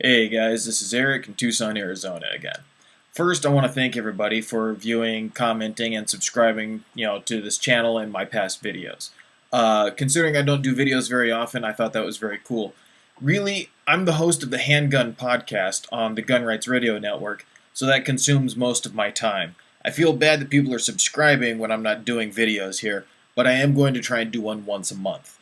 Hey guys, this is Eric in Tucson, Arizona again. First, I want to thank everybody for viewing, commenting, and subscribing, to this channel and my past videos. Considering I don't do videos very often, I thought that was very cool. Really, I'm the host of the Handgun Podcast on the Gun Rights Radio Network, so that consumes most of my time. I feel bad that people are subscribing when I'm not doing videos here, but I am going to try and do one once a month.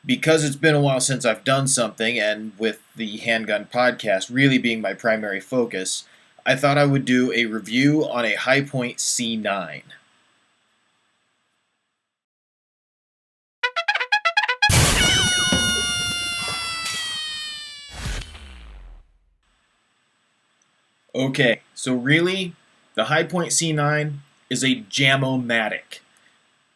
Because it's been a while since I've done something, and with the Handgun Podcast really being my primary focus, I thought I would do a review on a Hi-Point C9. Okay, so really, the Hi-Point C9 is a jam-o-matic.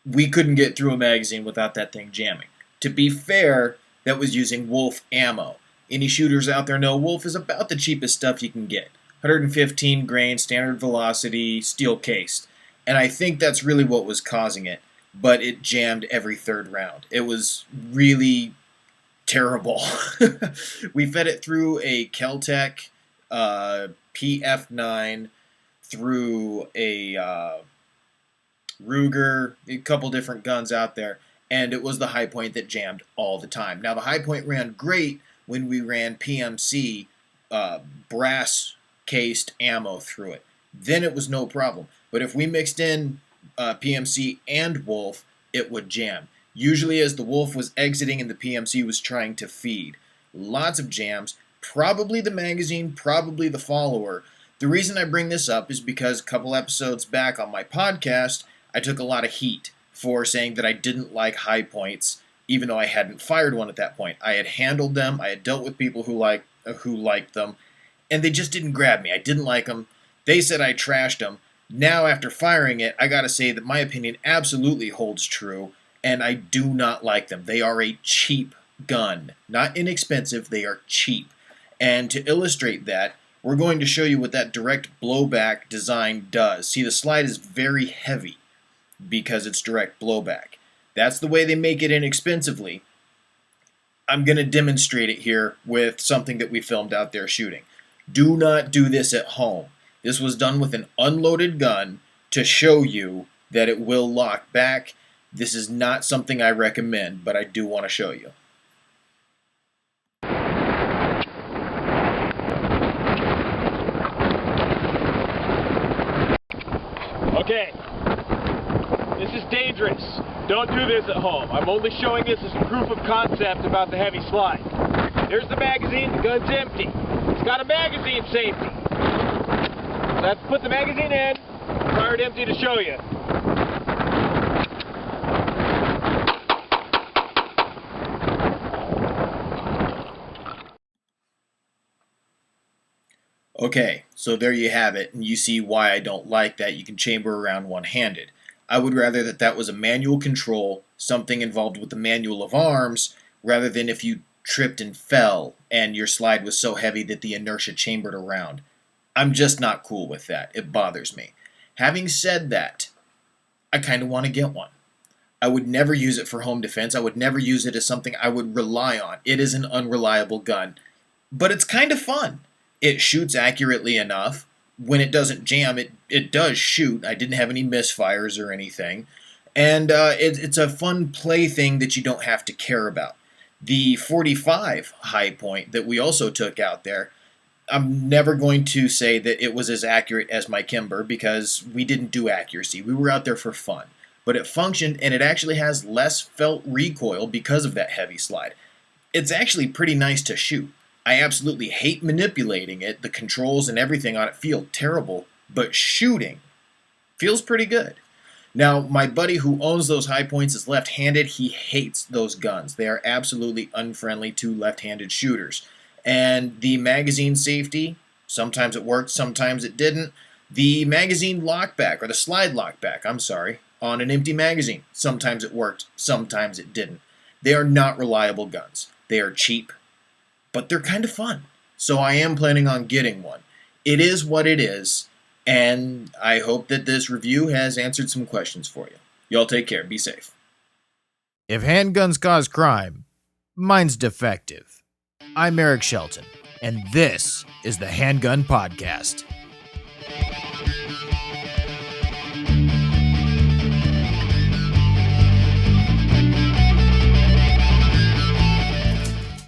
We couldn't get through a magazine without that thing jamming. To be fair, that was using Wolf ammo. Any shooters out there know Wolf is about the cheapest stuff you can get. 115 grain, standard velocity, steel cased. And I think that's really what was causing it. But it jammed every third round. It was really terrible. We fed it through a Kel-Tec PF9, through a Ruger, a couple different guns out there. And it was the Hi-Point that jammed all the time. Now, the Hi-Point ran great when we ran PMC brass-cased ammo through it. Then it was no problem. But if we mixed in PMC and Wolf, it would jam. Usually as the Wolf was exiting and the PMC was trying to feed. Lots of jams. Probably the magazine, probably the follower. The reason I bring this up is because a couple episodes back on my podcast, I took a lot of heat for saying that I didn't like Hi-Points, even though I hadn't fired one at that point. I had handled them, I had dealt with people who liked them, and they just didn't grab me. I didn't like them. They said I trashed them. Now, after firing it, I gotta say that my opinion absolutely holds true, and I do not like them. They are a cheap gun. Not inexpensive, they are cheap. And to illustrate that, we're going to show you what that direct blowback design does. See, the slide is very heavy because it's direct blowback. That's the way they make it inexpensively. I'm going to demonstrate it here with something that we filmed out there shooting. Do not do this at home. This was done with an unloaded gun to show you that it will lock back. This is not something I recommend, but I do want to show you. Okay. This is dangerous. Don't do this at home. I'm only showing this as proof of concept about the heavy slide. There's the magazine. The gun's empty. It's got a magazine safety. So I have to put the magazine in, fire it empty to show you. Okay, so there you have it, and you see why I don't like that. You can chamber around one-handed. I would rather that was a manual control, something involved with the manual of arms, rather than if you tripped and fell and your slide was so heavy that the inertia chambered around. I'm just not cool with that. It bothers me. Having said that, I kind of want to get one. I would never use it for home defense. I would never use it as something I would rely on. It is an unreliable gun, but it's kind of fun. It shoots accurately enough. When it doesn't jam, it does shoot. I didn't have any misfires or anything. And it's a fun play thing that you don't have to care about. The 45 Hi-Point that we also took out there, I'm never going to say that it was as accurate as my Kimber because we didn't do accuracy. We were out there for fun. But it functioned, and it actually has less felt recoil because of that heavy slide. It's actually pretty nice to shoot. I absolutely hate manipulating it. The controls and everything on it feel terrible, but shooting feels pretty good. Now, my buddy who owns those Hi-Points is left-handed. He hates those guns. They are absolutely unfriendly to left-handed shooters. And the magazine safety, sometimes it worked, sometimes it didn't. The magazine lockback, or the slide lockback, I'm sorry, on an empty magazine, sometimes it worked, sometimes it didn't. They are not reliable guns. They are cheap, but they're kind of fun. So I am planning on getting one. It is what it is, and I hope that this review has answered some questions for you. Y'all take care. Be safe. If handguns cause crime, mine's defective. I'm Eric Shelton, and this is the Handgun Podcast.